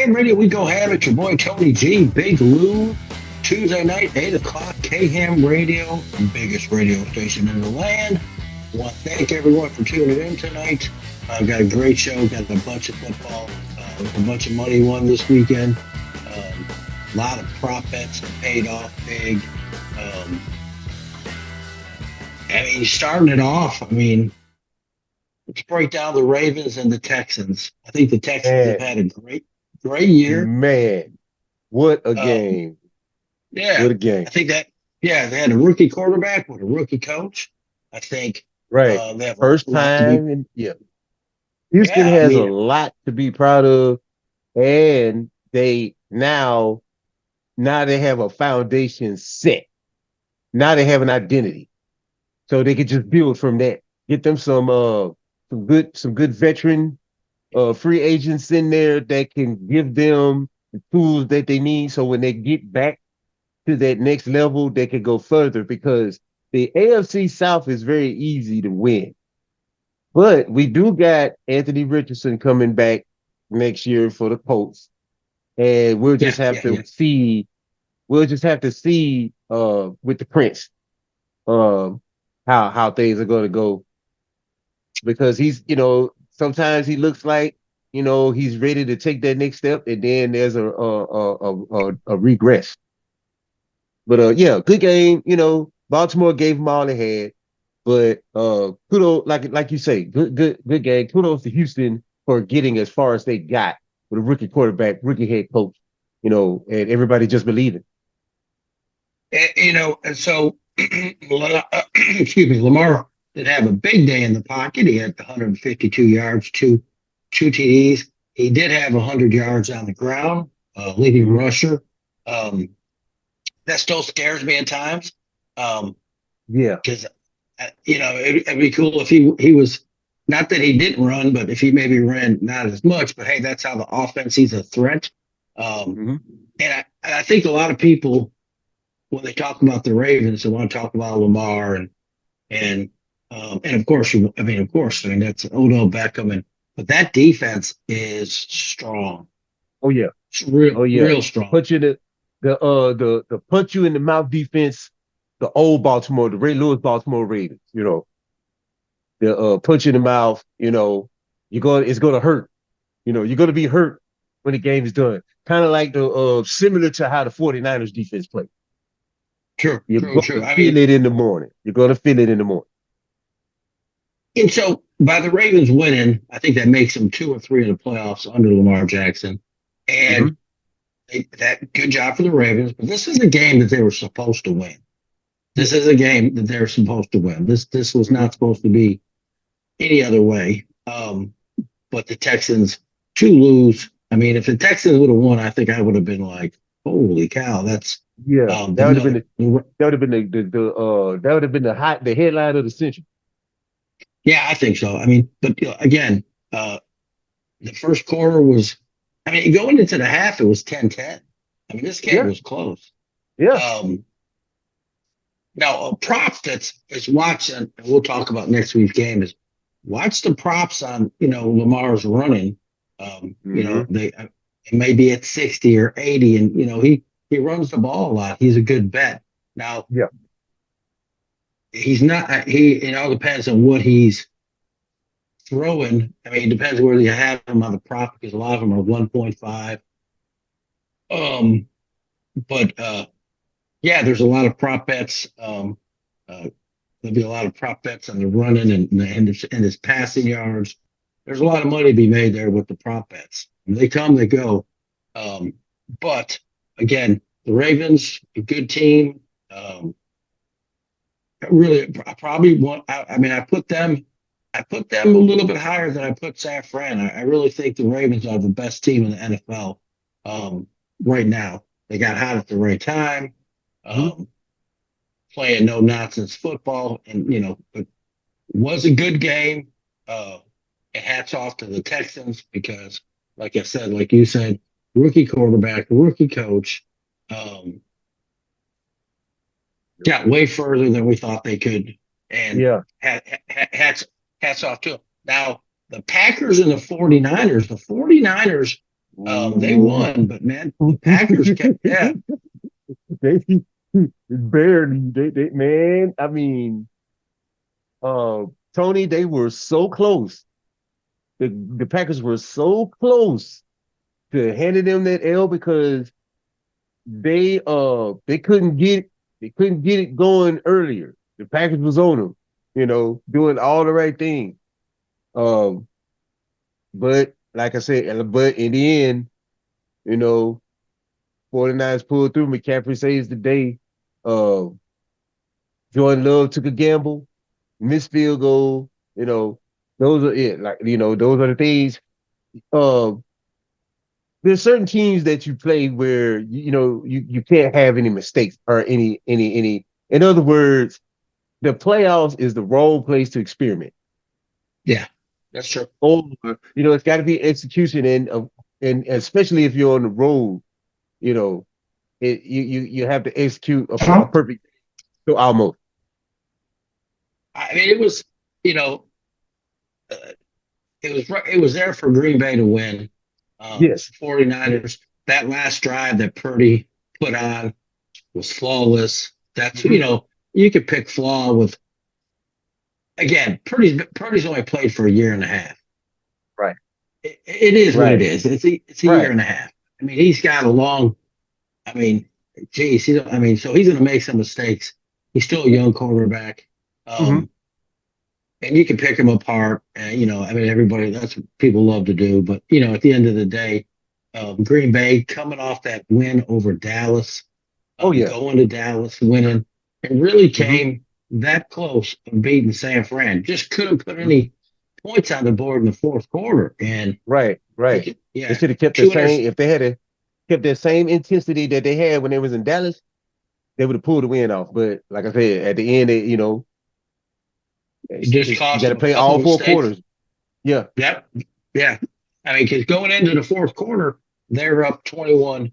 K-Ham Radio, we go ham. It's your boy Tony G, Big Lou. Tuesday night, 8 o'clock, K-Ham Radio, biggest radio station in the land. I want to thank everyone for tuning in tonight. I've got a great show, got a bunch of football, a bunch of money won this weekend. A lot of prop bets that paid off big. Starting it off, let's break down the Ravens and the Texans. I think the Texans have had a great year. Man, what a game. Yeah. What a game. I think they had a rookie quarterback with a rookie coach. I think. Right. They have First time. Houston has a lot to be proud of. And they now they have a foundation set. Now they have an identity. So they could just build from that. Get them some good veteran free agents in there that can give them the tools that they need, so when they get back to that next level, they can go further, because the AFC South is very easy to win. But we do got Anthony Richardson coming back next year for the Colts. And we'll just have to see with the Prince how things are going to go. Because he's, sometimes he looks like, he's ready to take that next step, and then there's a regress. But good game. Baltimore gave them all they had, but kudos, like you say, good game. Kudos to Houston for getting as far as they got with a rookie quarterback, rookie head coach, and everybody just believing. And so, Lamar did have a big day in the pocket. He had 152 yards, two TDs. He did have 100 yards on the ground, leading rusher. That still scares me at times. Because it'd be cool if he was, not that he didn't run, but if he maybe ran not as much. But hey, that's how the offense sees a threat. And I think a lot of people, when they talk about the Ravens, they want to talk about Lamar and of course, that's Odell Beckham, but that defense is strong. Oh yeah, it's real strong. Put you the punch you in the mouth defense, the old Baltimore, the Ray Lewis Baltimore Ravens. The punch in the mouth. It's gonna hurt. You're gonna be hurt when the game is done. Kind of like the similar to how the 49ers defense played. True. You're going to feel it in the morning. You're going to feel it in the morning. And so, by the Ravens winning, I think that makes them 2 or 3 in the playoffs under Lamar Jackson. And that good job for the Ravens. But this is a game that they were supposed to win. This is a game that they're supposed to win. This was not supposed to be any other way. But the Texans to lose. If the Texans would have won, I think I would have been like, "Holy cow, that's." Yeah, that would have been the headline of the century. Yeah, I think so. But again, the first quarter was, going into the half, it was 10-10. This game was close. Yeah. Now, a prop is watching, and we'll talk about next week's game, is watch the props on, Lamar's running. It may be at 60 or 80, and, he runs the ball a lot. He's a good bet. Now, he's not. It all depends on what he's throwing. It depends where you have him on the prop, because a lot of them are 1.5. There's a lot of prop bets. There'll be a lot of prop bets on the running and his passing yards. There's a lot of money to be made there with the prop bets. When they come, they go. But again, the Ravens, a good team. Really, I probably want. I put them a little bit higher than I put San Fran. I really think the Ravens are the best team in the NFL right now. They got hot at the right time, playing no nonsense football, and it was a good game. And hats off to the Texans, because, like you said, rookie quarterback, rookie coach, got way further than we thought they could. And hats off to them. Now, the Packers and the 49ers They won, but man, the Packers kept, yeah. They barely, they man. I mean, Tony, they were so close. The Packers were so close to handing them that L because they couldn't get it going earlier. The Packers was on them, doing all the right things. Um, but like I said, but in the end, you know, 49ers pulled through. McCaffrey saves the day. Uh, Jordan Love took a gamble, missed field goal. Those are it. Like, those are the things. Uh, there's certain teams that you play where you can't have any mistakes or any. In other words, the playoffs is the wrong place to experiment. Yeah, that's true. Or it's got to be execution and especially if you're on the road, you have to execute a perfect so almost. I mean, it was you know uh, it was there for Green Bay to win. Yes. 49ers, that last drive that Purdy put on was flawless. That's you could pick flaw with again. Purdy's only played for a year and a half. Right. It is what it Right. is. It's a year Right. and a half. I mean, he's got a long. I mean, geez, so he's going to make some mistakes. He's still a young quarterback. Mm-hmm. And you can pick them apart. And, I mean, everybody, that's what people love to do. But, at the end of the day, Green Bay coming off that win over Dallas, Oh yeah. going to Dallas, winning, and really Mm-hmm. came that close of beating San Fran. Just couldn't put any points on the board in the fourth quarter. And Right. Right. They yeah, should have kept the two hundred. same if they had kept that same intensity that they had when they was in Dallas, they would have pulled the win off. But like I said, at the end, Just you cost got to them a play couple all of four mistakes. quarters. Yeah. Yep. Yeah. I mean, because going into the fourth quarter, they're up 14,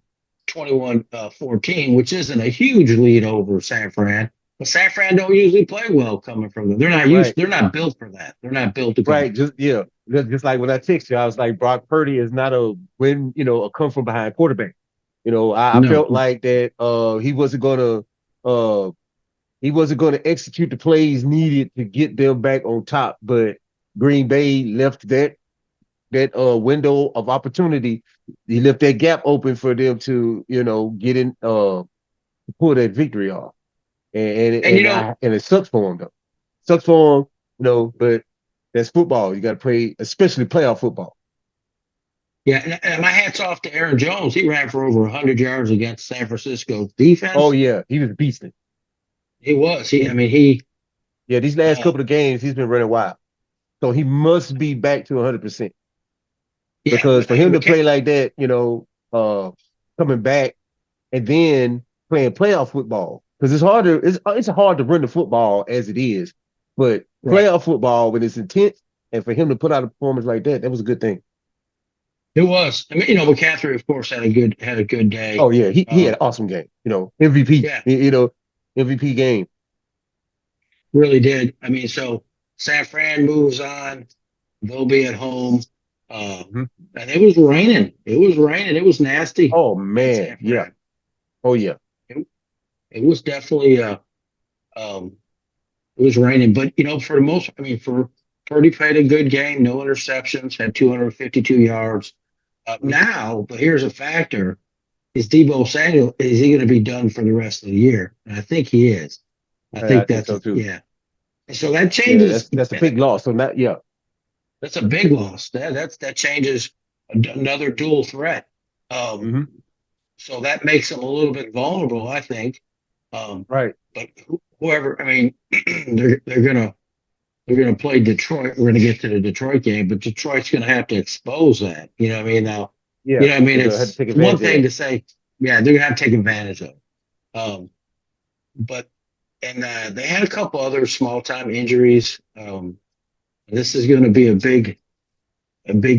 which isn't a huge lead over San Fran. But San Fran don't usually play well coming from them. Right. They're not built for that. They're not built to come. Right. Just like when I text you, I was like, Brock Purdy is not a come from behind quarterback. I No. felt like that he wasn't gonna execute the plays needed to get them back on top, but Green Bay left that window of opportunity. He left that gap open for them to, get in pull that victory off. And And it sucks for him though. Sucks for him, but that's football. You got to play, especially playoff football. yeah, and my hat's off to Aaron Jones. He ran for over 100 yards against San Francisco Oh defense. yeah, he was beasting. He was. I mean, he. Yeah, these last couple of games, he's been running wild. So he must be back to 100%. Yeah, Because but for him to play like that, coming back and then playing playoff football, because it's hard to run the football as it is, but right. playoff football when it's intense, and for him to put out a performance like that was a good thing. It was. I mean, McCaffrey, of course, had a good day. Oh yeah, he had an awesome game. MVP. Yeah, MVP game. really did. I mean, so San Fran moves on. They'll be at home. Mm-hmm. And it was raining. It was raining. It was nasty. Oh man, yeah. Oh yeah. It was definitely it was raining. But for the most, I mean, for Purdy played a good game. No interceptions. Had 252 yards. Now, but here's a factor: is Deebo Samuel, is he going to be done for the rest of the year? And I think he is. I I think think that's so too. yeah. And so that Yeah, changes. that's a big loss. So that yeah. That's a big loss. That changes another dual threat. Mm-hmm. So that makes them a little bit vulnerable, I think. Right. But whoever, I mean, they're gonna play Detroit. We're gonna get to the Detroit game, but Detroit's gonna have to expose that. You know what I mean? Now, Yeah. what I mean? They're gonna have to It's take one advantage of thing that. to say, yeah, they're gonna have to take advantage of it. But and they had a couple other small time injuries. This is going to be a big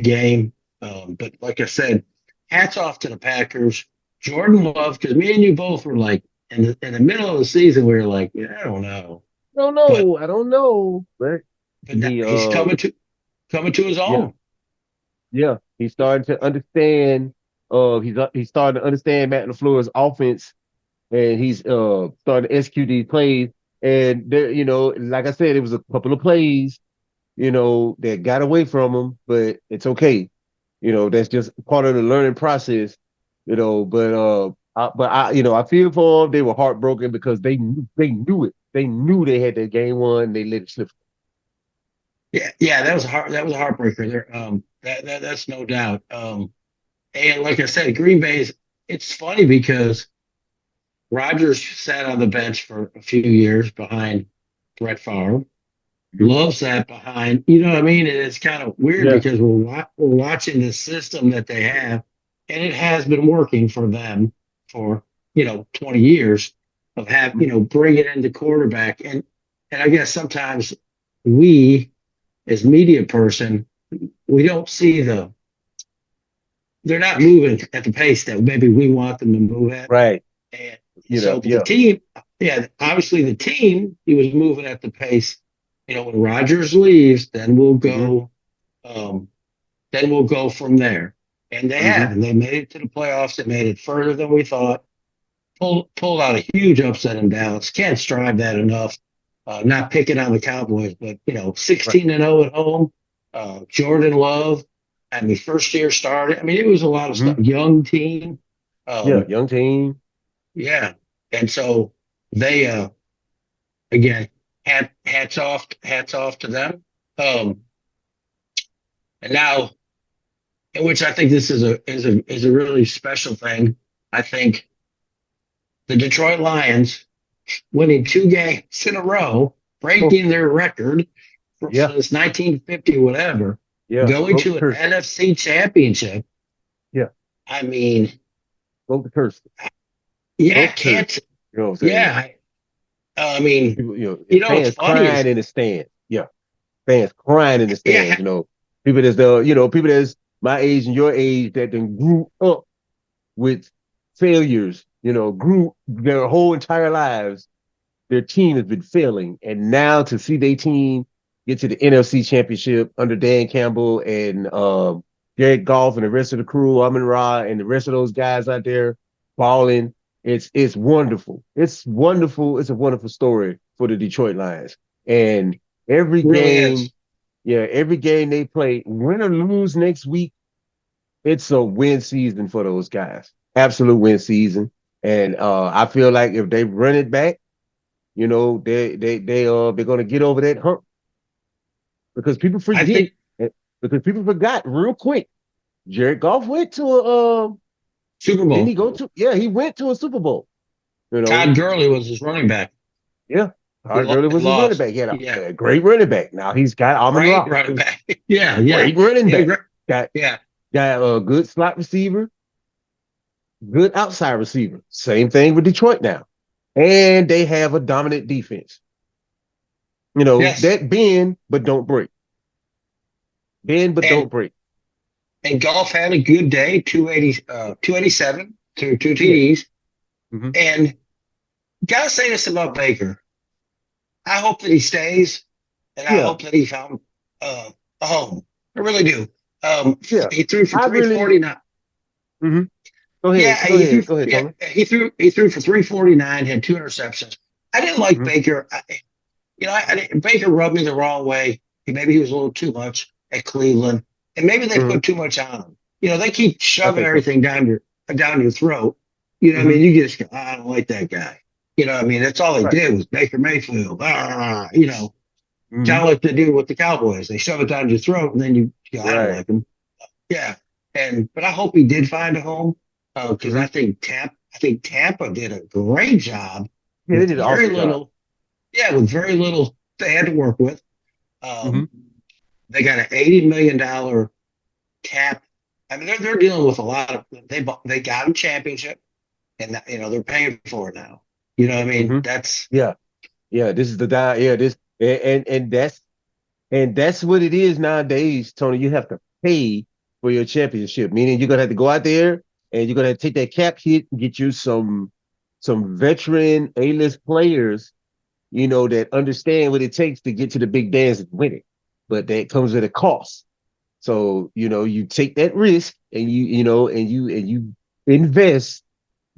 game. But like I said, hats off to the Packers. Jordan Love, because me and you both were like in the middle of the season, we were like, yeah, I don't know, but I don't know. But now he he's coming to his yeah, own. yeah. He's starting to understand He's starting to understand Matt LaFleur's offense, and he's starting to execute these plays. And there, like I said, it was a couple of plays, that got away from him, but it's okay. That's just part of the learning process. I feel for them. They were heartbroken because they knew it. They knew they had that game won. They let it slip. Yeah, that was a heartbreaker there. That's no doubt. And like I said, Green Bay's. It's funny because Rodgers sat on the bench for a few years behind Brett Favre. Loves that behind. You know what I mean? And it's kind of weird Yeah. because we're watching the system that they have, and it has been working for them for 20 years of bringing in the quarterback. And I guess sometimes we as media person, we don't see they're not moving at the pace that maybe we want them to move at. Right. And the team, obviously the team, he was moving at the pace. When Rodgers leaves, then we'll go, then we'll go from there. And they have, and they made it to the playoffs. They made it further than we thought. Pulled out a huge upset in Dallas. Can't strive that enough. Not picking on the Cowboys, but 16-0 at home. Jordan Love, first year started. It was a lot of stuff. Young team. Young team. Yeah, and so they again hats off to them. And now, in which I think this is a really special thing. I think the Detroit Lions winning 2 games in a row, breaking their record since 1950, whatever, going to an NFC championship. Yeah. Broke the curse. Yeah, can't. Yeah. Fans crying in the stands. Yeah. Fans crying in the stands. People that's my age and your age that then grew up with failures, grew their whole entire lives. Their team has been failing. And now to see their team get to the NFC championship under Dan Campbell and Jared Goff and the rest of the crew, Amon-Ra and the rest of those guys out there balling. It's wonderful. It's wonderful. It's a wonderful story for the Detroit Lions. And every game they play, win or lose next week, it's a win season for those guys. Absolute win season. And I feel like if they run it back, they're gonna get over that hump. Because people forget. Because people forgot real quick. Jared Goff went to a Super Bowl. Didn't he go to? Yeah, he went to a Super Bowl. Todd Gurley was his running back. Yeah, Todd Gurley was his running back. He had a great running back. Now he's got Amon-Ra. Great running back. Yeah. Great running back. Got a good slot receiver, good outside receiver. Same thing with Detroit now. And they have a dominant defense. That bend but don't break. Bend but don't break. And Goff had a good day, 287 through 2 TDs. And gotta say this about Baker. I hope that he stays, and I hope that he found a home. I really do. He threw for 349. Go ahead, Tony. He threw for 349, had 2 interceptions. I didn't like Baker. Baker rubbed me the wrong way. Maybe he was a little too much at Cleveland, and maybe they put too much on him. They keep shoving everything down your throat. You You just go, I don't like that guy. That's all they did was Baker Mayfield. Kind of like they do with the Cowboys. They shove it down your throat, and then you go, I don't like him. Yeah, but I hope he did find a home because I think Tampa did a great job. Yeah, they did very little. Yeah, with very little they had to work with. They got an $80 million cap. They're dealing with a lot of. They got a championship, and they're paying for it now. You know what I mean? That's This is the guy. Yeah, this and that's what it is nowadays, Tony. You have to pay for your championship, meaning you're gonna have to go out there and you're gonna have to take that cap hit and get you some veteran A-list players, that understand what it takes to get to the big dance and win it. But that comes at a cost. So, you take that risk and you invest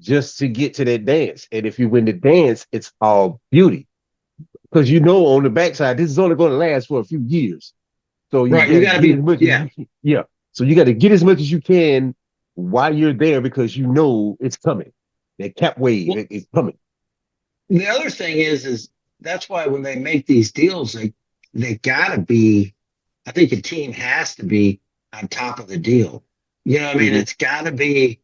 just to get to that dance. And if you win the dance, it's all beauty. Because on the backside, this is only going to last for a few years. So you Right. You got to got to get as be, much as yeah. you can. Yeah. So you got to get as much as you can while you're there because it's coming. That cap wave Well, is coming. the other thing is that's why when they make these deals, they got to be, I think a team has to be on top of the deal. You know what I mean? Mm-hmm. It's got to be,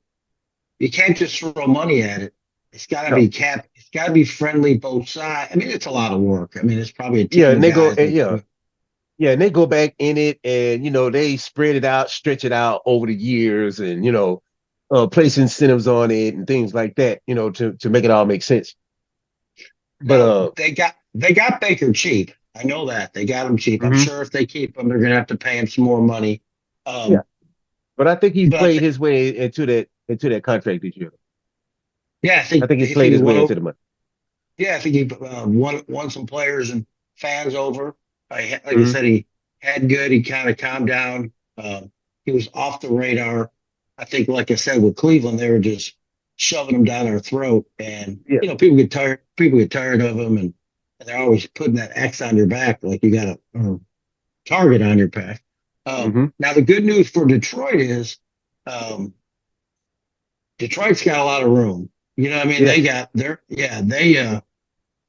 you can't just throw money at it. It's got to No. be it's got to be friendly both sides. I mean, it's a lot of work. I mean, it's probably a Yeah, team and of they go, guys that, yeah, and they go back in it, and they spread it out, stretch it out over the years, and place incentives on it and things like that, to make it all make sense. But now they got Baker cheap. I know that they got him cheap. I'm mhm. sure if they keep him, they're going to have to pay him some more money. Yeah, but I think he's But played his way into that contract this year. yeah, I think he's I think played he his way won. into the money. Yeah, I think he won some players and fans over. Like I Hmm. said, he had good. He kind of calmed down. He was off the radar. I think, like I said, with Cleveland, they were just shoving him down their throat, and Yeah. people get tired. People get tired of him, and they're always putting that X on your back, like you got a target on your back. Hmm. Now, the good news for Detroit is um, Detroit's got a lot of room. You know what I mean? Yes.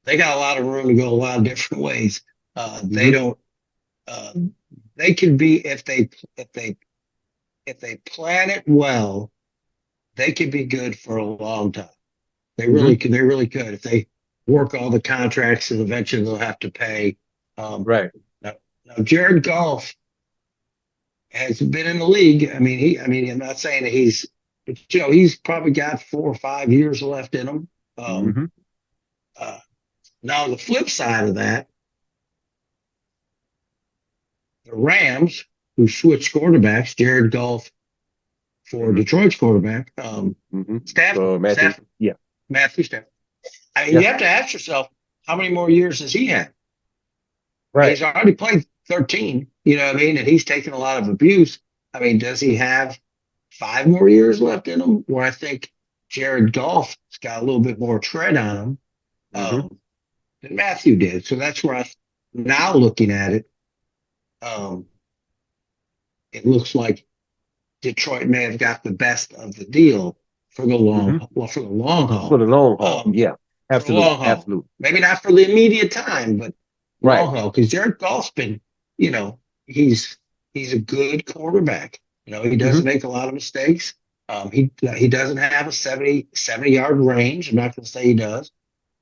They got a lot of room to go a lot of different ways. They Hmm. don't. Uh, they can be if they plan it well. They could be good for a long time. They Hmm. really could. They really could if they work all the contracts and eventually they'll have to pay. Um, Right. now, now, Jared Goff has been in the league. I mean, I'm not saying that but he's probably got 4 or 5 years left in him. Um, Hmm. uh, Now, the flip side of that, the Rams, who switched quarterbacks, Jared Goff for Hmm. Detroit's quarterback, Hmm. Stafford, So Matthew, yeah, Matthew Stafford. I mean, yeah, you have to ask yourself, how many more years does he have? right. He's already played 13, you know what I mean? And he's taken a lot of abuse. I mean, does he have 5 more years left in him? Where I think Jared Goff's got a little bit more tread on him Hmm. than Matthew did. So that's where now looking at it, um, it looks like Detroit may have got the best of the deal Hmm. for the long For haul. the long haul, Um, yeah, for the absolutely, long haul. absolutely, Maybe not for the immediate time, but right. long haul. Because Jared Goff's been, you know, he's a good quarterback. He Hmm. doesn't make a lot of mistakes. He doesn't have a 70 yard range. I'm not going to say he does.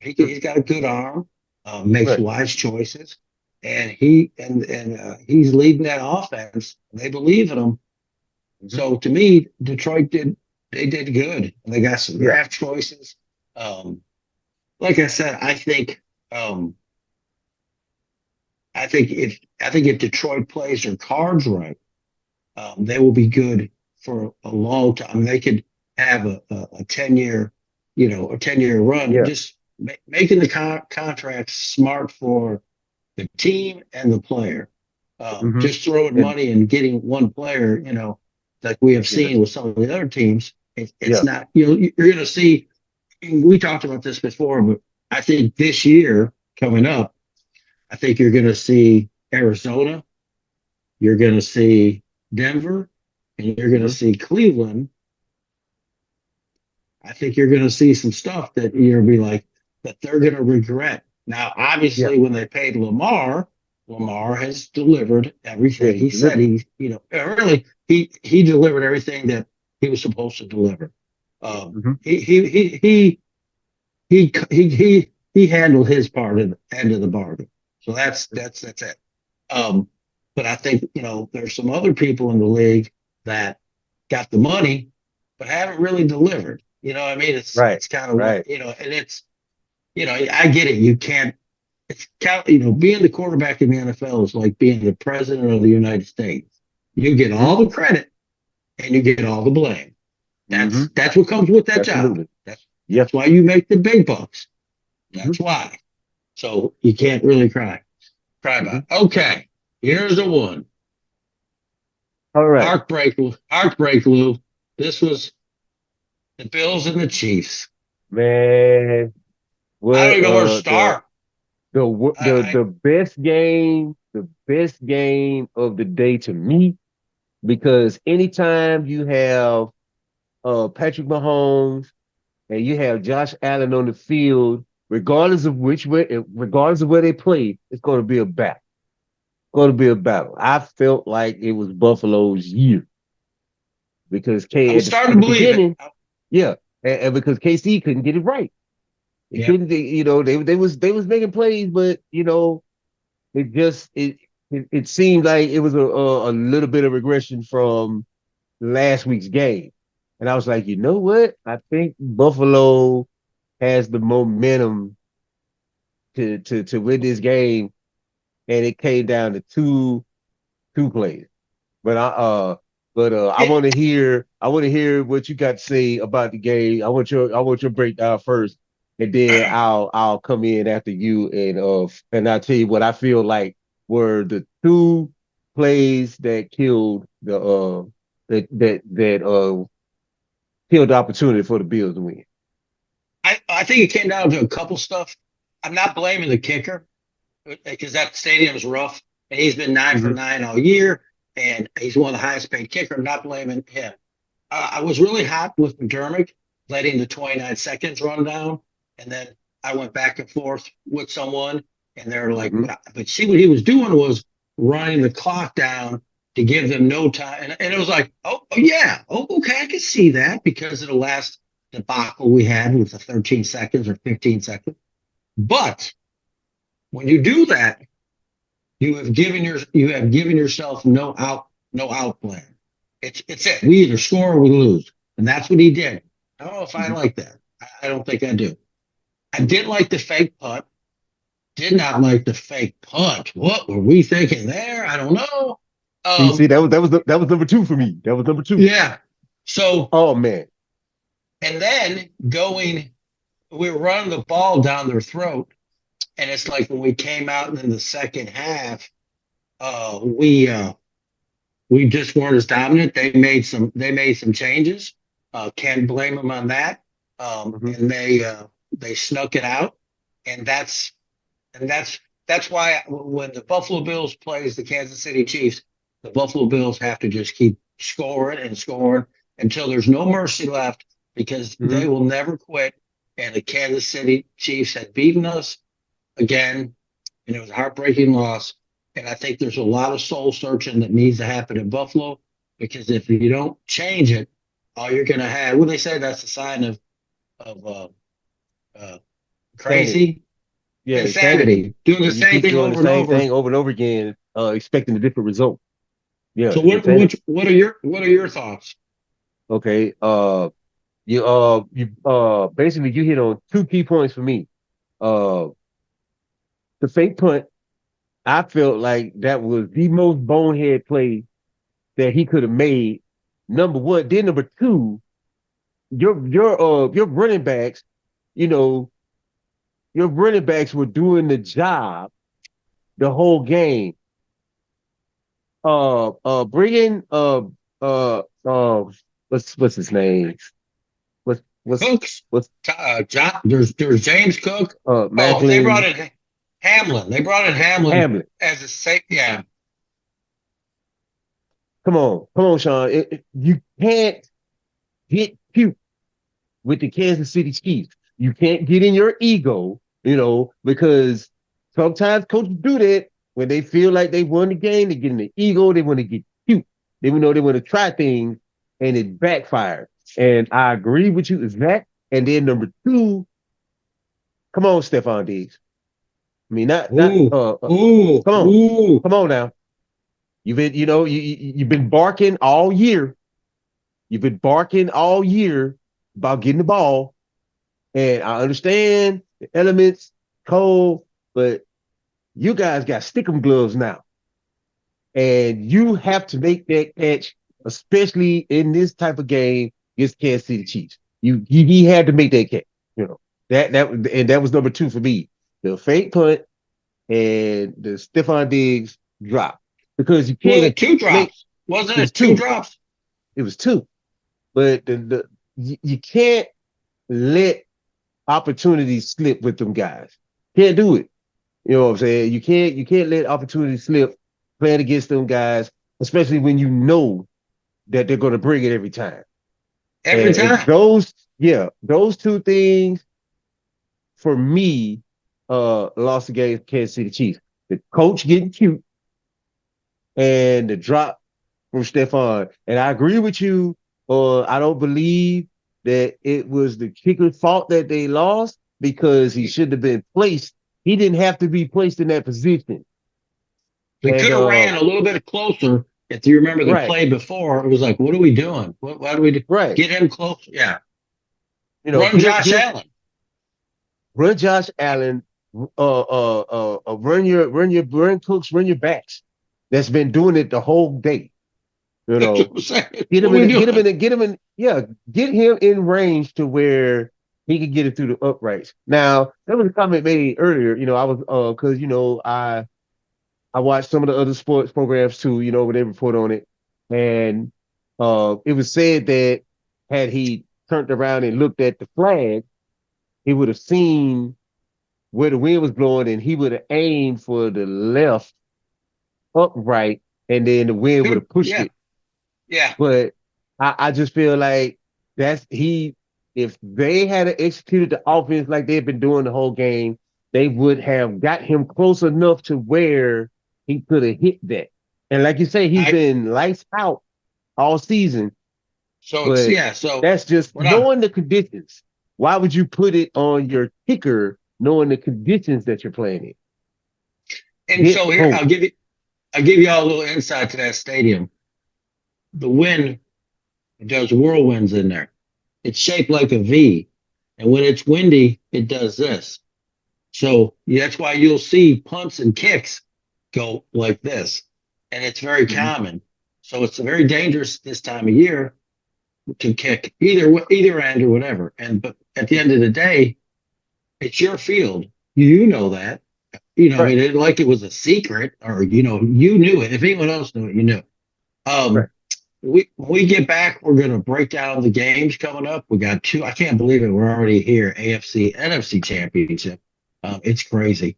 He's got a good arm, makes Right. wise choices, and he's leading that offense. They believe in him. Hmm. So to me, they did good. And they got some Yeah. draft choices. Um, like I said, um, I think if Detroit plays their cards right, they will be good for a long time. They could have a 10 year, a 10-year run, Yeah. just making the contracts smart for the team and the player. Hmm. Just throwing And money and getting one player, like we have yeah, seen with some of the other teams, it's yeah. not, you're going to see, we talked about this before, but I think this year coming up, I think you're going to see Arizona, you're going to see Denver, and you're going to Hmm. see Cleveland. I think you're going to see some stuff that you're going to be like, that they're going to regret. Now, Yeah. obviously, when they paid Lamar has delivered Yeah, everything he he said. delivered. Really, he delivered everything that he was supposed to deliver. Hmm. He handled his part of the end of the bargain. So that's it. Um, but I think there's some other people in the league that got the money but haven't really delivered. You know what I mean? Right. It's kind of what Right. and it's I get it. You can't. It's kind of, being the quarterback in the NFL is like being the president of the United States. You get Hmm. all the credit and you get all the blame. Hmm. That's what comes with that job. Absolutely. Yeah. That's why you make the big bucks. Hmm. That's why. So you can't really cry about Hmm. it. Okay, here's the one. All right. Heartbreak, Lou. This was the Bills and the Chiefs. Man, I don't what even know where to start. the best game of the day to me, because anytime you have Patrick Mahomes and you have Josh Allen on the field, regardless of where they play, it's going to be a battle. Going to be a battle. I felt like it was Buffalo's year because I K was at starting at to the believe it. beginning, yeah, and because KC couldn't get it right. They Yep. couldn't, they was making plays, but it just it seemed like it was a little bit of regression from last week's game, and I was like, you know what? I think Buffalo has the momentum to win this game, and it came down to two plays. But I Yeah. want to hear what you got to say about the game. I want your breakdown first, and then I'll come in after you, and I'll tell you what I feel like were the two plays that killed that killed the opportunity for the Bills to win. I think it came down to a couple stuff. I'm not blaming the kicker because that stadium is rough, and he's been 9 for 9 all year, and he's one of the highest paid kicker. I'm not blaming him. I was really hot with McDermott letting the 29 seconds run down, and then I went back and forth with someone, and they're like, Mm-hmm. but see what he was doing was running the clock down to give them no time, and it was like, oh yeah, oh okay, I can see that because of the last debacle we had with the 13 seconds or 15 seconds. But when you do that, you have given yourself no out plan. It's it. We either score or we lose, and that's what he did. I don't know if I Mm-hmm. like that. I don't think I do. I did like the fake punt. Did not like the fake punt. What were we thinking there? I don't know. See, that was number two for me. That was number two. Yeah. So Oh man. and then we were running the ball down their throat, and it's like when we came out in the second half, uh, we uh, we just weren't as dominant. They made some changes. Can't blame them on that. Mm-hmm. And they snuck it out, and that's why when the Buffalo Bills plays the Kansas City Chiefs, the Buffalo Bills have to just keep scoring and scoring until there's no mercy left because Mm-hmm. they will never quit. And the Kansas City Chiefs had beaten us again, and it was a heartbreaking loss. And I think there's a lot of soul searching that needs to happen in Buffalo because if you don't change it, all you're going to have, well, they say that's a sign of Sanity. crazy Yeah, insanity. insanity, doing the When you same keep thing doing the over and same over. thing over and over again, expecting a different result. Yeah, So what insanity. what what are your thoughts? Okay. You basically you hit on two key points for me. Uh, the fake punt. I felt like that was the most bonehead play that he could have made. Number one, then number two, your running backs, you know, your running backs were doing the job the whole game. Bringing uh uh what's his name? What's Cooks, what's John, there's James Cook. Oh, they brought Macklin in Hamlin. They brought in Hamlin Hamlet? as a safe. Yeah, Come on, Sean. You can't get cute with the Kansas City Chiefs. You can't get in your ego, because sometimes coaches do that when they feel like they won the game. They get in the ego. They want to get cute. They want to try things, and it backfired. And I agree with you. Is that? And then number two, come on, Stephon Diggs. I mean, not ooh, ooh, come on, ooh. come on now. You've been barking all year. You've been barking all year about getting the ball, and I understand the elements, cold, but you guys got stickum gloves now, and you have to make that catch, especially in this type of game against Kansas City Chiefs. He had to make that catch. You know that was number two for me. The fake punt and the Stephon Diggs drop, because you What was can't it? Two make drops. Wasn't it two drops? It was 2. But you can't let opportunities slip with them guys. Can't do it. You know what I'm saying? You can't let opportunities slip playing against them guys, especially when you know that they're going to bring it every time. Every time. Those 2 things for me lost the game Kansas City Chiefs. The coach getting cute and the drop from Stephon. And I agree with you. I don't believe that it was the kicker's fault that they lost because he should have been placed. He didn't have to be placed in that position. We could have ran a little bit closer. If you remember the play before, it was like, what are we doing? Why do we do? Get him close? Yeah. Run Josh Allen. Run Josh Allen. Run your Cooks, run your backs. That's been doing it the whole day. You know, get him in range to where he could get it through the uprights. Now, there was a comment made earlier. I was because I watched some of the other sports programs too. Where they report on it, and it was said that had he turned around and looked at the flag, he would have seen where the wind was blowing, and he would have aimed for the left upright, and then the wind would have pushed it. Yeah. But I just feel like if they had executed the offense like they've been doing the whole game, they would have got him close enough to where he could have hit that. And like you say, he's been lights out all season. So that's just knowing the conditions. Why would you put it on your kicker knowing the conditions that you're playing in? And so here, I'll give you all a little insight to that stadium. The wind does whirlwinds in there. It's shaped like a V. And when it's windy, it does this. So that's why you'll see punts and kicks go like this. And it's very common. So it's very dangerous this time of year to kick either end or whatever. But at the end of the day, it's your field. You know that. It like it was a secret, or you knew it. If anyone else knew it, you knew. When we get back, we're going to break down the games coming up. We got 2. I can't believe it. We're already here. AFC, NFC Championship. It's crazy.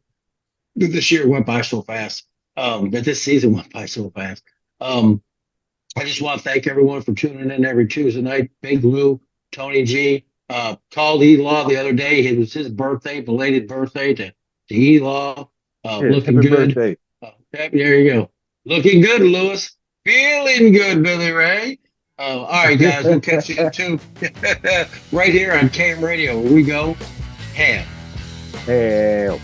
This year went by so fast. That this season went by so fast. I just want to thank everyone for tuning in every Tuesday night. Big Lou, Tony G, called E-Law the other day. It was his birthday, belated birthday to E-Law. Looking good. There you go. Looking good, Lewis. Feeling good, Billy Ray. All right, guys, we'll catch you too right here on KM Radio, where we go ham. Hell.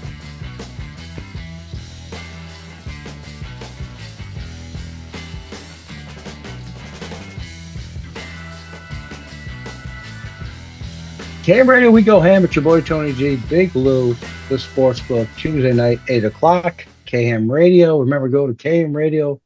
KM Radio, we go ham. It's your boy Tony G, Big Lou, the sports book, Tuesday night, 8:00. KM Radio. Remember, go to KM Radio.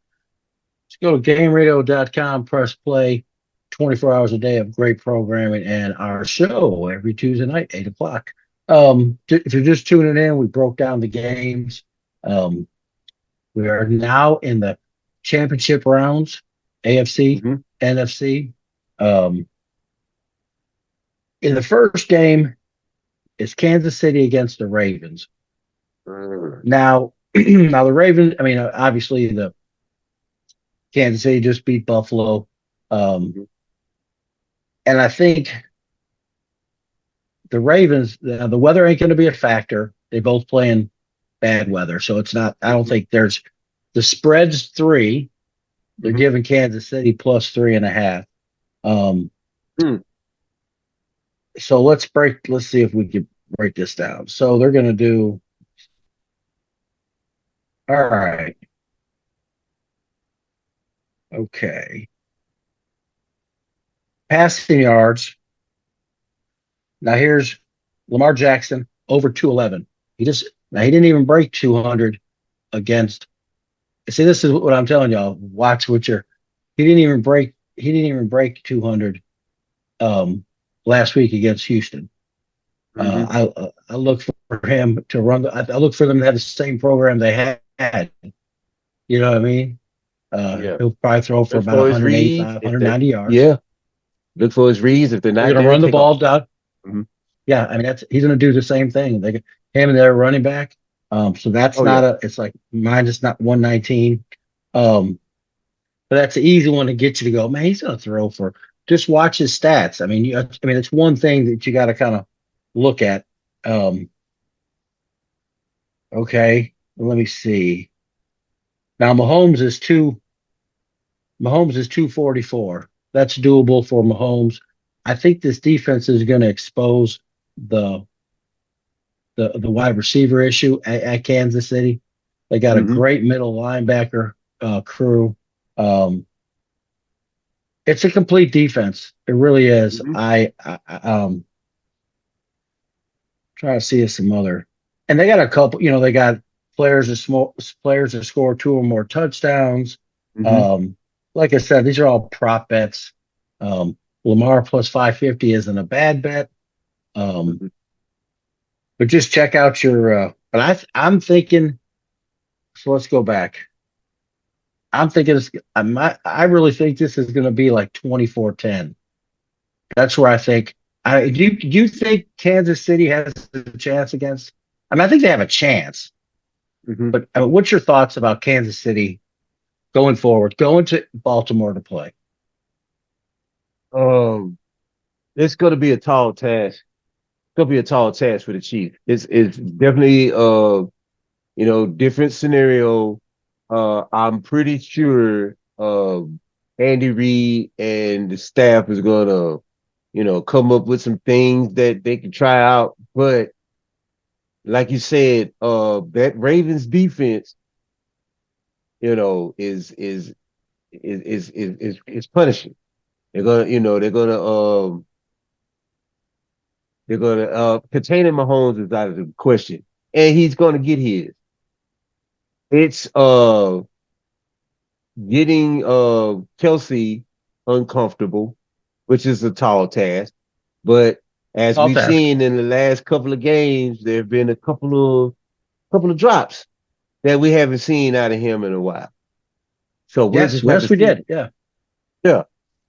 Just go to GameRadio.com, press play. 24 hours a day of great programming and our show every Tuesday night, 8:00. If you're just tuning in, we broke down the games. We are now in the championship rounds, AFC, NFC. In the first game, it's Kansas City against the Ravens. Now the Ravens, obviously the Kansas City just beat Buffalo. And I think the Ravens, the weather ain't going to be a factor. They both play in bad weather. So it's not, I don't think there's, the spread's 3. They're giving Kansas City plus 3.5. So let's see if we can break this down. So they're going to do, all right. Okay. Passing yards. Now here's Lamar Jackson over 211. He didn't even break 200 against. See, this is what I'm telling y'all. Watch what he didn't even break 200 last week against Houston. I look for him to run. I look for them to have the same program they had. You know what I mean? He'll probably throw for Look about for his reads. 185, 190 yards. Yeah. Look for his reads. If they're They're not going to there, run the take off. ball down. Mhm. Yeah, I mean he's going to do the same thing. Him and their running back. So that's Oh yeah. it's like minus not 119. But that's an easy one to get you to go, man, he's going to throw for. Just watch his stats. I mean, it's one thing that you got to kind of look at. Okay, let me see. Now Mahomes is 244. That's doable for Mahomes. I think this defense is going to expose the the wide receiver issue at Kansas City. They got a Mm-hmm. great middle linebacker crew. Um, it's a complete defense. It really is. Mm-hmm. Trying to see some other, and they got a couple. They got players that score two or more touchdowns. Mm-hmm. Um, like I said, these are all prop bets. Um, Lamar plus 550 isn't a bad bet. Um, Mm-hmm. but just check out your. But I'm thinking. So let's go back. I'm thinking I really think this is going to be like 24-10. That's where I think. Do you think Kansas City has a chance against? I mean, I think they have a chance. Mm-hmm. But what's your thoughts about Kansas City going forward, going to Baltimore to play? It's going to be a tall task. It's going to be a tall task for the Chiefs. It's definitely different scenario. I'm pretty sure Andy Reid and the staff is gonna, come up with some things that they can try out. But like you said, that Ravens defense, is punishing. They're gonna, containing Mahomes is out of the question, and he's gonna get his. It's getting Kelsey uncomfortable, which is a tall task. But as Tall we've task. seen in the last couple of games, there have been a couple of drops that we haven't seen out of him in a while. So we'll Yes, just have to yes, we see. did. Yeah. Yeah.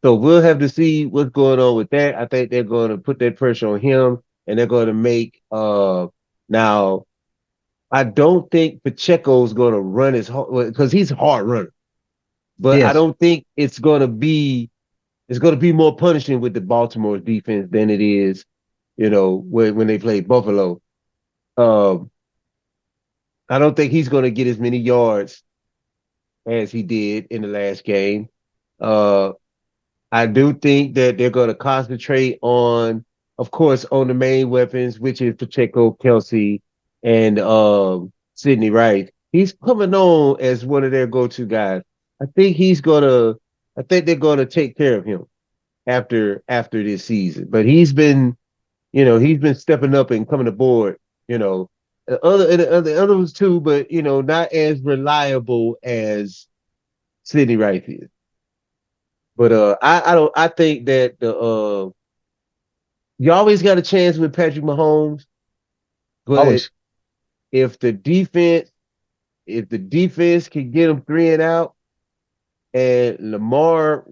So we'll have to see what's going on with that. I think they're going to put that pressure on him, and they're going to make now. I don't think Pacheco's going to run as hard because he's a hard runner, but I Yes. don't think it's going to be more punishing with the Baltimore defense than it is, when they play Buffalo. Um, I don't think he's going to get as many yards as he did in the last game. Uh, I do think that they're going to concentrate on, of course, on the main weapons, which is Pacheco, Kelsey, and Sidney Rice. He's coming on as one of their go-to guys. I think he's gonna. I think they're gonna take care of him after this season. But he's been stepping up and coming aboard. The others too, but not as reliable as Sidney Rice is. But I think that you always got a chance with Patrick Mahomes, but Always. if the defense if the defense can get them three and out, and Lamar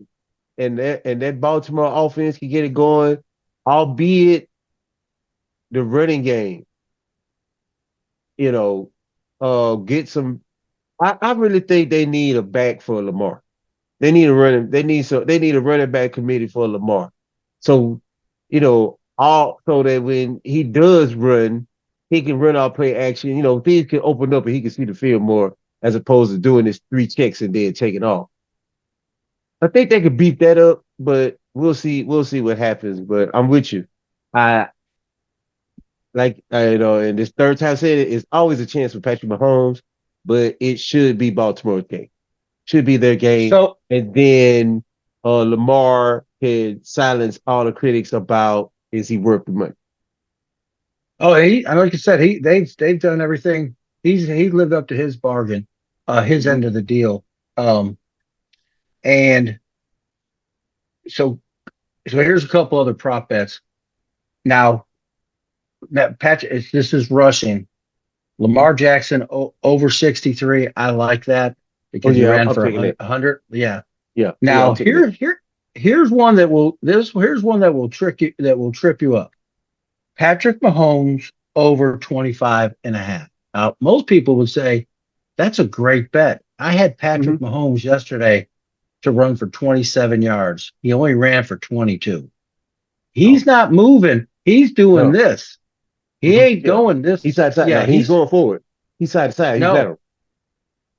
and that Baltimore offense can get it going, albeit the running game, get some. I really think they need a back for Lamar. They need a running. They need a running back committee for Lamar. So, all so that when he does run, he can run out play action. Things can open up and he can see the field more as opposed to doing this three checks and then taking off. I think they could beat that up, but we'll see. We'll see what happens. But I'm with you. I and this third time I said it's always a chance for Patrick Mahomes, but it should be Baltimore's game. Should be their game. So, And then Lamar can silence all the critics about is he worth the money. I like you said, they've done everything. He lived up to his bargain, his Mm-hmm. end of the deal. Um, and so here's a couple other prop bets. Now that this is rushing. Lamar Jackson over 63. I like that. because he ran I'm for taking it. 100. Yeah. Yeah. Now I'm taking it. here's one that will here's one that will trip you up. Patrick Mahomes over 25 and a half. Now, most people would say that's a great bet. I had Patrick Mahomes yesterday to run for 27 yards. He only ran for 22. He's not moving. He's doing No. this. He ain't Yeah. going this. He's side to side. Yeah, No, he's going forward. He's side to side. He's no, better.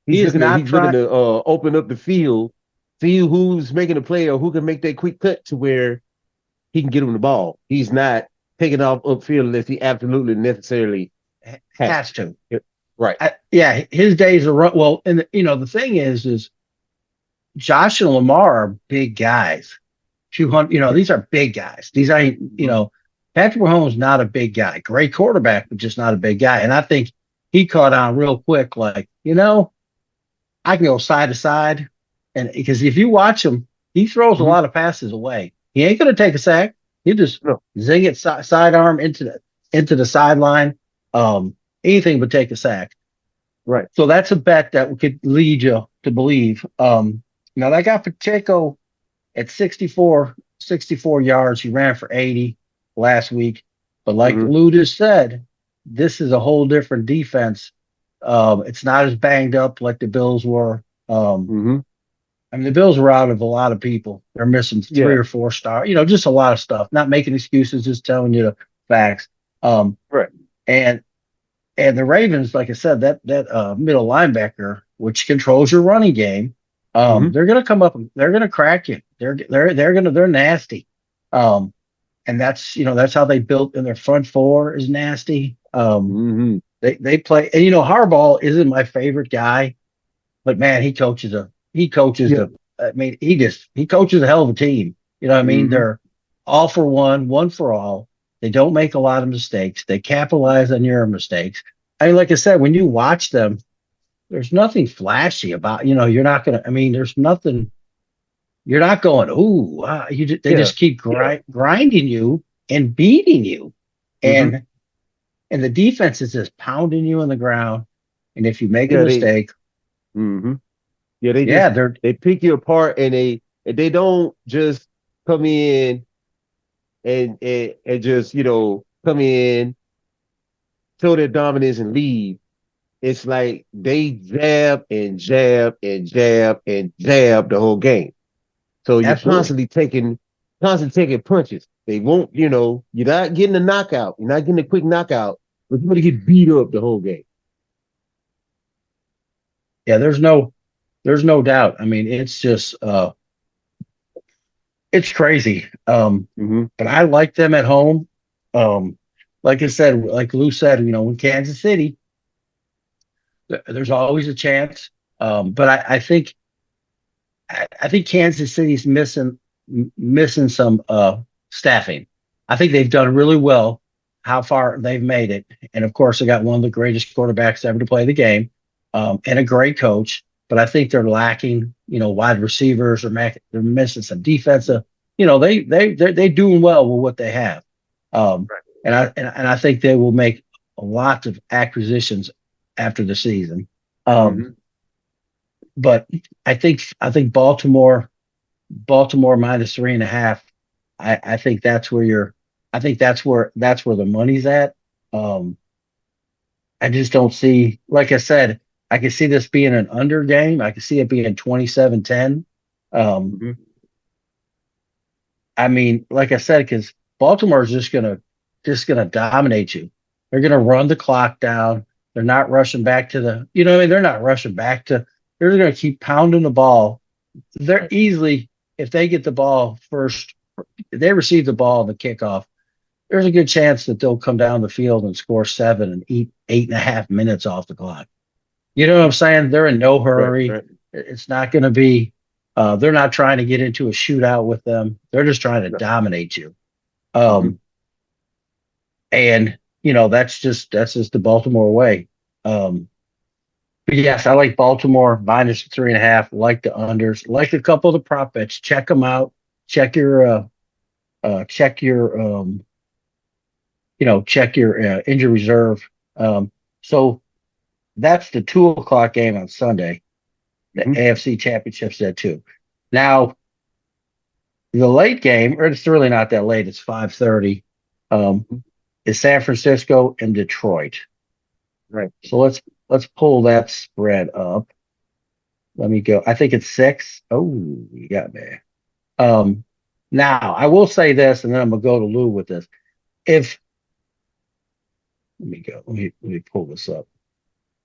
he is not He's looking trying. to open up the field, see who's making a play or who can make that quick cut to where he can get him the ball. He's not taking off upfield unless he absolutely necessarily Has to. Right. Yeah, his days are run. Well, and the thing is Josh and Lamar are big guys. 200. These are big guys. These ain't. Patrick Mahomes is not a big guy. Great quarterback, but just not a big guy. And I think he caught on real quick. Like, I can go side to side, and because if you watch him, he throws a lot of passes away. He ain't going to take a sack. He just zing it sidearm into the sideline. Anything but take a sack. Right. So that's a bet that could lead you to believe. Now I got Pacheco at 64 yards. He ran for 80 last week. But like Lou just said, this is a whole different defense. It's not as banged up like the Bills were. I mean, the Bills were out of a lot of people. They're missing 3 or 4 stars. Just a lot of stuff. Not making excuses, just telling you the facts. Right. And the Ravens, like I said, that middle linebacker, which controls your running game, they're going to come up. They're going to crack you. They're nasty. And that's how they built. And their front four is nasty. They play. And Harbaugh isn't my favorite guy, but man, he coaches he coaches a hell of a team. You know what I mean? They're all for one for all. They don't make a lot of mistakes. They capitalize on your mistakes. I mean, like I said, when you watch them, there's nothing flashy about, you're not going to, I mean, there's nothing, you're not going, ooh, they just keep grinding you and beating you. And the defense is just pounding you on the ground. And if you make a mistake, they pick you apart, and they don't just come in and just come in, show their dominance and leave. It's like they jab and jab and jab and jab the whole game. So you're constantly taking punches. They won't, you're not getting a knockout. You're not getting a quick knockout, but you're going to get beat up the whole game. Yeah, there's no doubt. I mean, it's just it's crazy. But I like them at home. Like I said, like Lou said, in Kansas City, there's always a chance. But I think Kansas City's missing some staffing. I think they've done really well how far they've made it. And of course, they got one of the greatest quarterbacks ever to play the game, and a great coach. But I think they're lacking, wide receivers, or they're missing some defensive. They doing well with what they have. And I think they will make lots of acquisitions after the season. But I think Baltimore minus 3.5. I think that's where the money's at. I just don't see, like I said, I can see this being an under game. I can see it being 27-10. I mean, like I said, because Baltimore is just gonna dominate you. They're gonna run the clock down. They're not rushing back to they're not rushing back to. They're gonna keep pounding the ball. They're easily, if they get the ball first, if they receive the ball in the kickoff, there's a good chance that they'll come down the field and score 7 and eat 8.5 minutes off the clock. You know what I'm saying? They're in no hurry. Right. It's not going to be. They're not trying to get into a shootout with them. They're just trying to dominate you. And that's just the Baltimore way. But yes, I like Baltimore minus 3.5. Like the unders. Like a couple of the prop bets. Check them out. Check your injury reserve. So that's the 2:00 game on Sunday. The AFC Championships there too. Now, the late game, or it's really not that late. It's 5:30. Is San Francisco and Detroit. Right. So let's pull that spread up. Let me go. I think it's 6. Oh, you got me. Now I will say this, and then I'm gonna go to Lou with this. If let me go. Let me pull this up.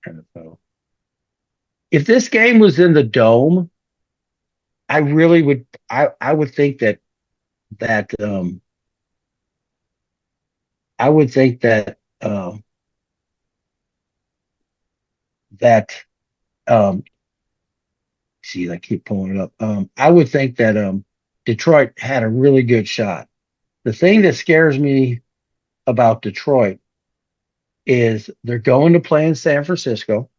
NFL. If this game was in the dome, I really would. I would think that I would think that see, I keep pulling it up. I would think that Detroit had a really good shot. The thing that scares me about Detroit is they're going to play in San Francisco.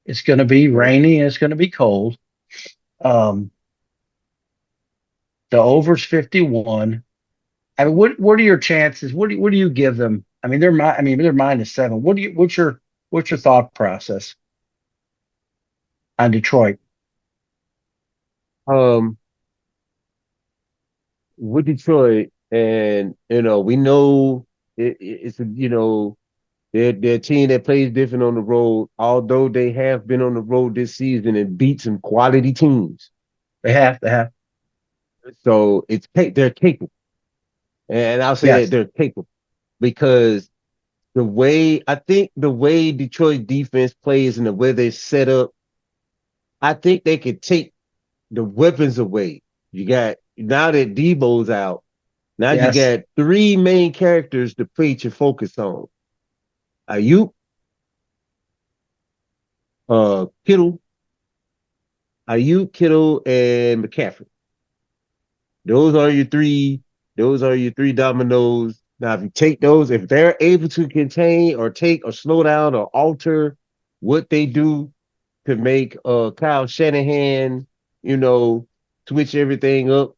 It's going to be rainy and it's going to be cold. Um, the over's 51. I mean, what are your chances? What do you give them? I mean, they're -7. What's your thought process on Detroit? With Detroit, and we know it's they're a team that plays different on the road, although they have been on the road this season and beat some quality teams. They have. So they're capable. And I'll say that they're capable because the way Detroit defense plays and the way they're set up, I think they could take the weapons away. You got now that Debo's out, now you got 3 main characters to put your focus on. Ayuk, Kittle, and McCaffrey. Those are your three dominoes. Now, if you take those, if they're able to contain or take or slow down or alter what they do to make Kyle Shanahan, switch everything up,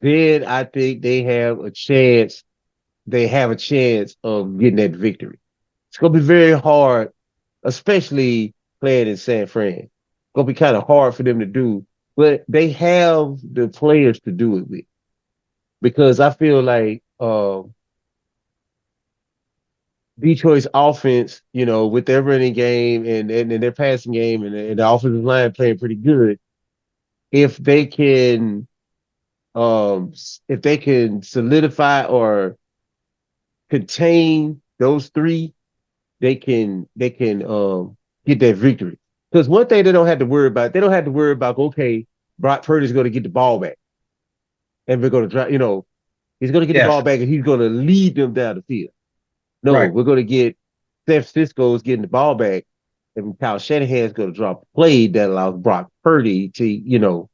then I think they have a chance. They have a chance of getting that victory. It's gonna be very hard, especially playing in San Fran. It's gonna be kind of hard for them to do, but they have the players to do it with. Because I feel like Detroit's offense, with their running game and their passing game and the offensive line playing pretty good, if they can solidify or contain those 3, they can get that victory. Because one thing they don't have to worry about, okay, Brock Purdy's going to get the ball back. And we're going to try, he's going to get the ball back and he's going to lead them down the field. No, we're going to get San Francisco's getting the ball back, and Kyle Shanahan's going to drop a play that allows Brock Purdy to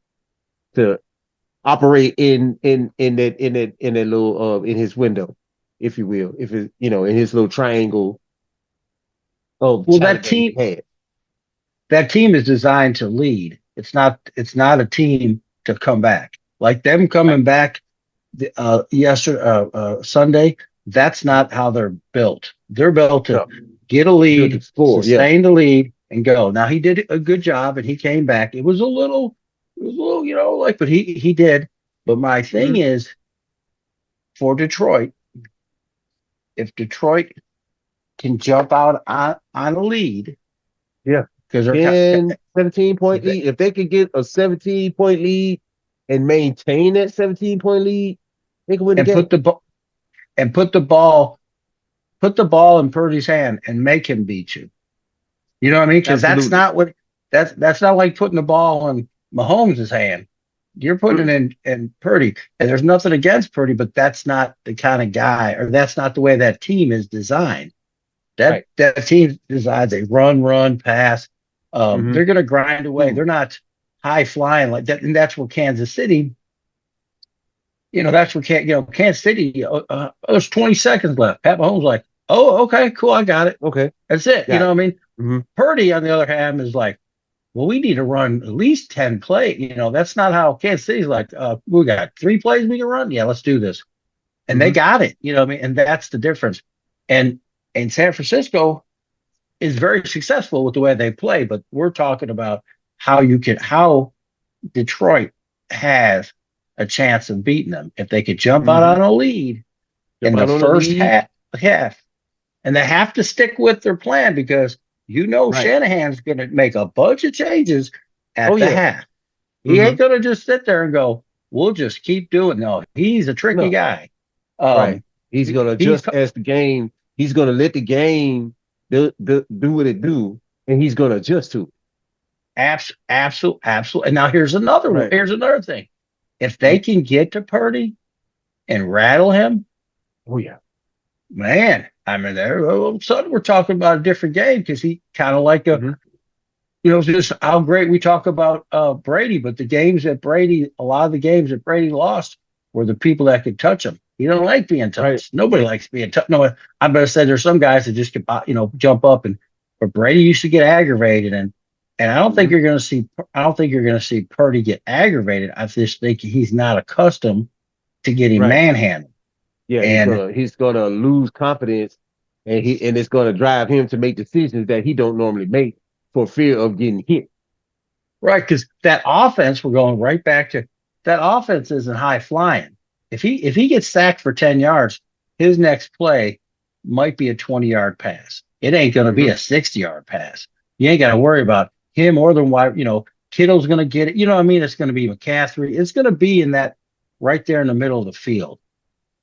operate in that little in his window, if you will, if it in his little triangle. That team is designed to lead. It's not a team to come back. Like them coming back Sunday, that's not how they're built. They're built to get a lead, sustain the lead, and go. Now he did a good job, and he came back. It was a little, but he did. But my thing is, for Detroit, if Detroit can jump out on a lead, because they're 17-point lead. If they could get a 17-point lead and maintain that 17-point lead, they can win the game. Put the ball in Purdy's hand and make him beat you. You know what I mean? Because that's not like putting the ball in Mahomes' hand. You're putting it in Purdy, and there's nothing against Purdy, but that's not the kind of guy, or that's not the way that team is designed. That team decides they run, pass. They're going to grind away. They're not high flying like that, and that's where Kansas City. That's where Kansas City. There's 20 seconds left. Pat Mahomes like, oh, okay, cool, I got it. Okay, that's it. What I mean? Purdy, on the other hand, is like, well, we need to run at least 10 plays. That's not how Kansas City's like. We got 3 plays we can run. Yeah, let's do this, and they got it. And that's the difference. And San Francisco, is very successful with the way they play, but we're talking about how Detroit has a chance of beating them if they could jump out Mm-hmm. on a lead in Jump the out on the first lead. half. And they have to stick with their plan because Right. Shanahan's going to make a bunch of changes Oh at the yeah. half. He Mm-hmm. ain't going to just sit there and go, we'll just keep doing. No, he's a tricky No. guy. Right. Um, He's gonna he's adjust as the game. He's gonna let the game do what it do, and he's gonna adjust to it. absolute. And now here's another one. Right. Here's another thing. If they Mhm. can get to Purdy and rattle him, Oh yeah. man, I mean, there all of a sudden we're talking about a different game because he kind of like a, Mm-hmm. just how great we talk about Brady, but a lot of the games that Brady lost were the people that could touch him. He don't like being Right. touched. Nobody likes being touched. No, I'm going to say there's some guys that just could, jump up but Brady used to get aggravated, and Mm-hmm. I don't think you're going to see Purdy get aggravated. I just think he's not accustomed to getting Right. manhandled. Yeah. He's And gonna he's gonna lose confidence, and it's gonna drive him to make decisions that he don't normally make for fear of getting hit. right, because that offense, we're going right back to that offense isn't high flying. If he gets sacked for 10 yards, his next play might be a 20-yard pass. It ain't gonna be Mm-hmm. a 60-yard pass. You ain't gotta worry about him or the wide, Kittle's gonna get it. You know what I mean? It's gonna be McCaffrey. It's gonna be in that right there in the middle of the field.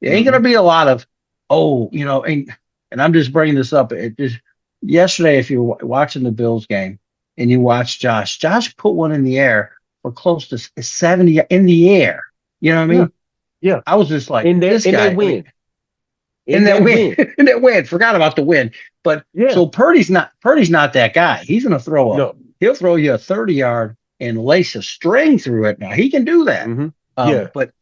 It ain't Mm-hmm. gonna be a lot of, and I'm just bringing this up. It just yesterday, if you're watching the Bills game and you watch Josh put one in the air for close to 70 in the air. You know what I Yeah. mean? Yeah. I was just like, In that this in guy. that I mean, win. In that win. in that win, forgot about the win. But Yeah. so Purdy's not that guy. He's gonna No. he'll throw you a 30-yard and lace a string through it. Now he can do that. Mm-hmm. Yeah. But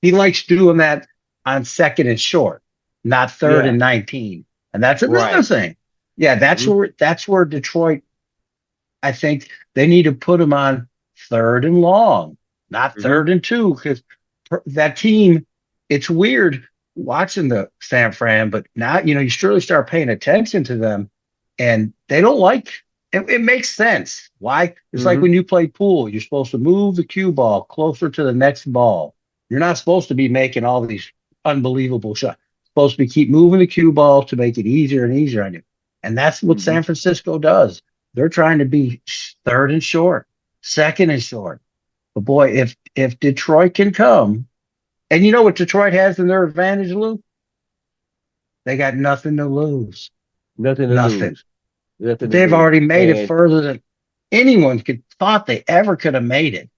he likes doing that on second and short, not third Yeah. and 19. And that's another Right. thing. Yeah, Mm-hmm. that's where Detroit, I think they need to put him on third and long, not Mm-hmm. third and two, because that team, it's weird watching the San Fran, but now, you surely start paying attention to them and they don't like it makes sense. Why? It's like Mm-hmm. when you play pool, you're supposed to move the cue ball closer to the next ball. You're not supposed to be making all these unbelievable shots. You're supposed to be keep moving the cue ball to make it easier and easier on you. And that's what Mm-hmm. San Francisco does. They're trying to be third and short, second and short. But boy, if Detroit can come, and you know what Detroit has in their advantage, Lou? They got nothing to lose. Nothing to Nothing. lose. Nothing to They've lose. already made it And further than anyone could thought they ever could have made it.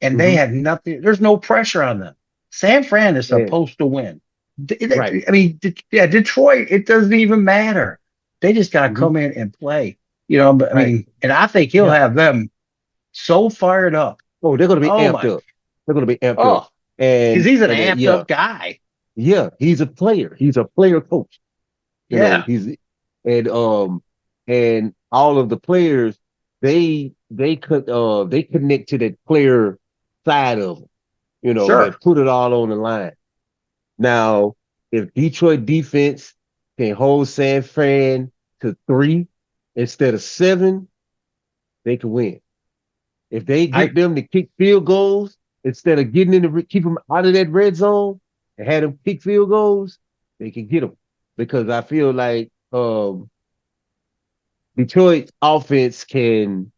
And they mm-hmm. had nothing. There's no pressure on them. San Fran is And supposed to win. right. I mean, yeah, Detroit, it doesn't even matter. They just got to Mm-hmm. come in and play. But I Right. mean, and I think he'll Yeah. have them so fired up. Oh, they're gonna be Oh amped my, up. They're gonna be amped up. oh, because And he's an and amped yeah, up guy. yeah, he's a player. He's a player coach. Yeah, He's and all of the players, they connect to that player side of them, sure. that put it all on the line. Now, if Detroit defense can hold San Fran to 3 instead of 7, they can win. If they get I them to kick field goals instead of getting keep them out of that red zone and have them kick field goals, they can get them. Because I feel like Detroit offense can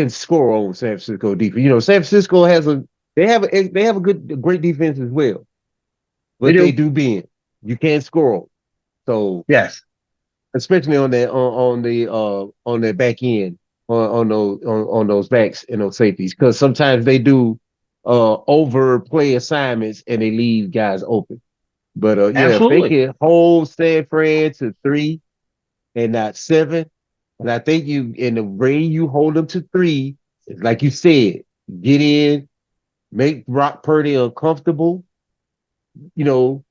score on San Francisco defense. San Francisco they have a great defense as well, they but they do. do bend. You can't score them. So Yes. especially on their back end on those backs and those safeties, because sometimes they do overplay assignments and they leave guys open. But yeah, if they Absolutely. can hold San Fran to 3 and not 7, and I think in the way you hold them to 3, like you said, get in, make Brock Purdy uncomfortable, you know,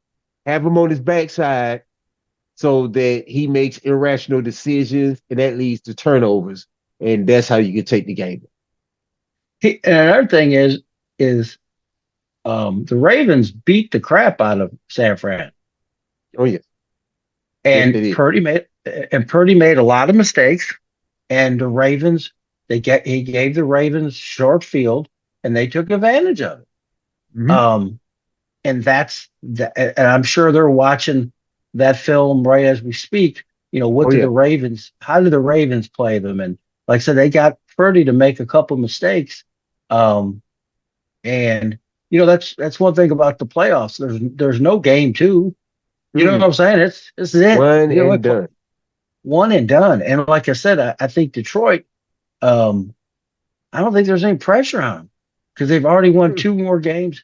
have him on his backside so that he makes irrational decisions, and that leads to turnovers, and that's how you can take the game. And another thing is the Ravens beat the crap out of San Fran, Oh yes, yes they and did. Purdy made and Purdy made a lot of mistakes, and the Ravens he gave the Ravens short field, and they took advantage of it. Mhm. And and I'm sure they're watching that film right as we speak. What Oh did yeah. the Ravens? How did the Ravens play them? And like I said, they got Purdy to make a couple mistakes. And that's one thing about the playoffs. There's no game two. You know what Mm-mm. I'm saying? This is it. One You and know, done. one and done. And like I said, I think Detroit. Um, I don't think there's any pressure on them because they've already won Mm. two more games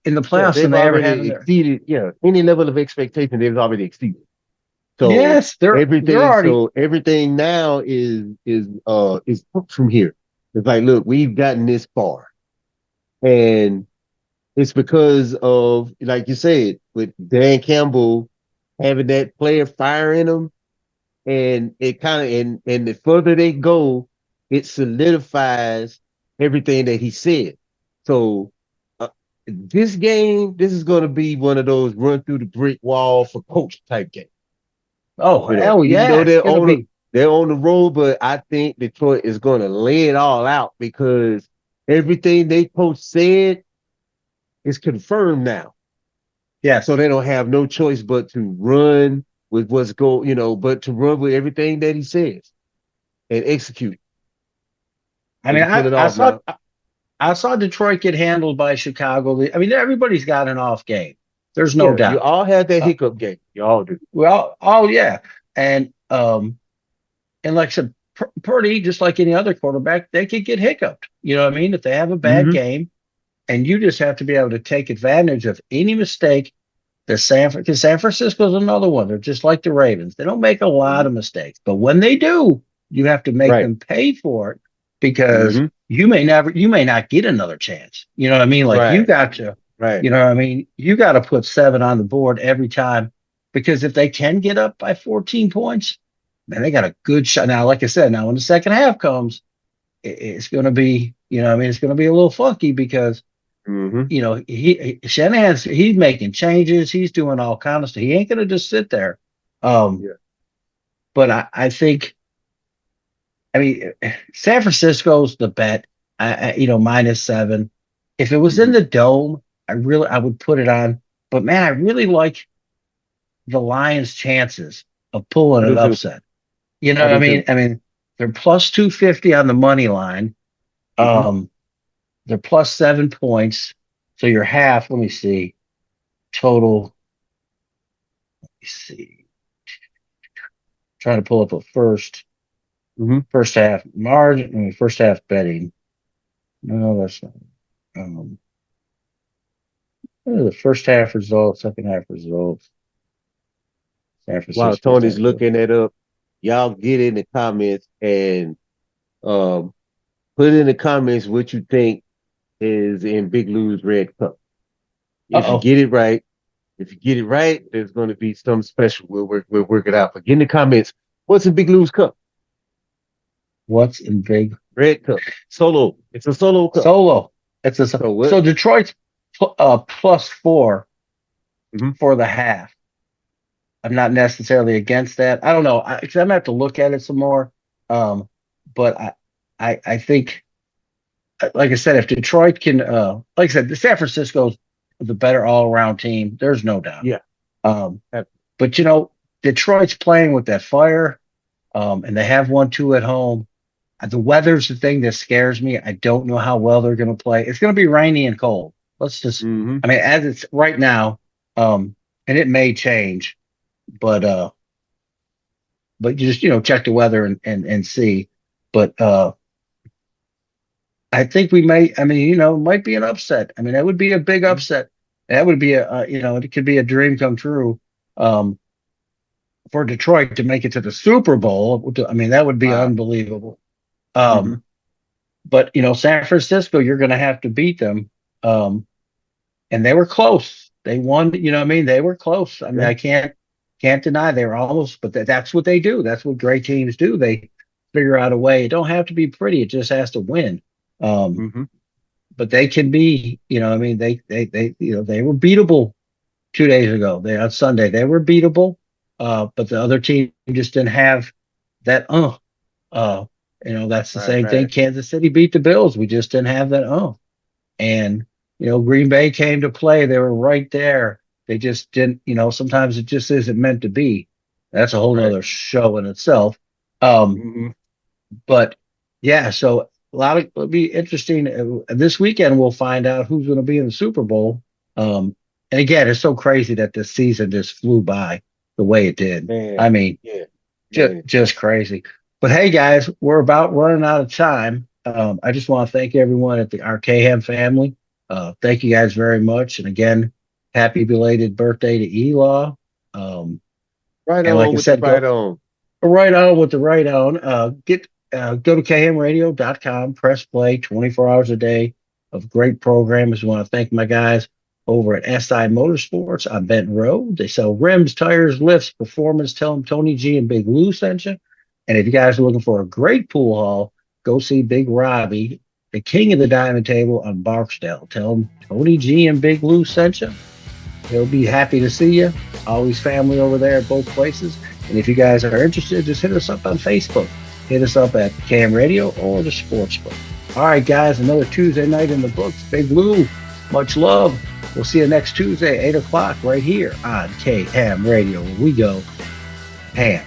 in the Yeah, playoffs than they've they ever have in already there. exceeded. Yeah, any level of expectation they've already exceeded. So Yes, they're already. everything now is up from here. It's like, look, we've gotten this far, and it's because of, like you said, with Dan Campbell having that player fire in him, and it kind of and the further they go, it solidifies everything that he said. So this game, this is going to be one of those run through the brick wall for coach type game. Oh hell Even yeah, though it's gonna be. they're on the road, but I think Detroit is going to lay it all out because everything they coach said is confirmed now. So Yes, they don't have no choice but to run with but to run with everything that he says and execute. I They mean, can pull it I off saw now. I saw Detroit get handled by Chicago. I mean, everybody's got an off game. There's no Yeah, you doubt. all have that Uh, hiccup game. You all do. well, oh yeah, and like I said, Purdy, just like any other quarterback, they could get hiccuped. You know what I mean? If they have a bad Mm-hmm. game, and you just have to be able to take advantage of any mistake. Because San Francisco's another one. They're just like the Ravens. They don't make a lot Mm-hmm. of mistakes, but when they do, you have to make Right. them pay for it because Mm-hmm. you may not get another chance. You know what I mean? Like you Right. got to, Right. you know what I mean? You got to put seven on the board every time because if they can get up by 14 points, man, they got a good shot. Now, like I said, now when the second half comes, it's going to be, it's going to be a little funky because Mm-hmm. Shanahan's he's making changes. He's doing all kinds of stuff. He ain't gonna just sit there. Um, Yeah. but I think I mean San Francisco's the bet. -7. If it was in Mm-hmm. the dome, I would put it on. But man, I really like the Lions' chances of pulling I do an too. upset. You know I what I do mean? too. I mean they're plus 250 on the money line. Mm-hmm. Um, they're plus 7 points. So you're half. Let me see total. Let me see. Trying to pull up a Mm-hmm. first half margin. I mean, first half betting. No, that's not. Um, what are the first half results, second half results. San While Francisco, San Tony's Francisco. looking that up, y'all get in the comments and um put in the comments what you think is in Big Lou's Red Cup. Uh If you oh. get it right, there's going to be something special. We'll work it out. But get in the comments. What's in Big Lou's Cup? What's in big Red Cup. Solo. It's a solo cup. solo? So what? So Detroit's +4 Mm-hmm. for the half. I'm not necessarily against that. I don't know. I'm gonna have to look at it some more. Um, but I think like I said, if Detroit can, like I said, the San Francisco's the better all around team. There's no doubt. Yeah. Um, but Detroit's playing with that fire, and they have 1-2 at home. The weather's the thing that scares me. I don't know how well they're going to play. It's going to be rainy and cold. Let's just, Mm-hmm. I mean, as it's right now, and it may change, but you just check the weather and see. But I think we may. I mean, it might be an upset. I mean, that would be a big upset. That would be it could be a dream come true um, for Detroit to make it to the Super Bowl. I mean, that would be Wow. unbelievable. Mm-hmm. But San Francisco, you're going to have to beat them, and they were close. They won. You know what I mean? They were close. I mean, Yeah. I can't deny they were almost. But that's what they do. That's what great teams do. They figure out a way. It don't have to be pretty. It just has to win. Um, Mm-hmm. but they can be, I mean, they were beatable 2 days ago. On Sunday they were beatable. but the other team just didn't have that. That's the same thing. Kansas City beat the Bills. We just didn't have that. And Green Bay came to play. They were right there. They just didn't. Sometimes it just isn't meant to be. That's a whole other show in itself. But yeah, so it'll be interesting. This weekend we'll find out who's going to be in the Super Bowl. And again, it's so crazy that this season just flew by the way it did. Man, I mean, just crazy. But hey, guys, we're about running out of time. I just want to thank everyone at the RKHAM family. Thank you guys very much. And again, happy belated birthday to Elaw. Right on with the right on. Right on with the right on. Go to khamradio.com, press play 24 hours a day of great programs. I want to thank my guys over at SI Motorsports on Benton Road. They sell rims, tires, lifts, performance. Tell them Tony G and Big Lou sent you. And if you guys are looking for a great pool hall, go see Big Robbie, the king of the diamond table on Barksdale. Tell him Tony G and Big Lou sent you. He'll be happy to see you. Always family over there at both places. And if you guys are interested, just hit us up on Facebook. Hit us up at Cam Radio or the Sportsbook. All right, guys, another Tuesday night in the books. Big Lou, much love. We'll see you next Tuesday, 8 o'clock, right here on KM Radio, where we go ham.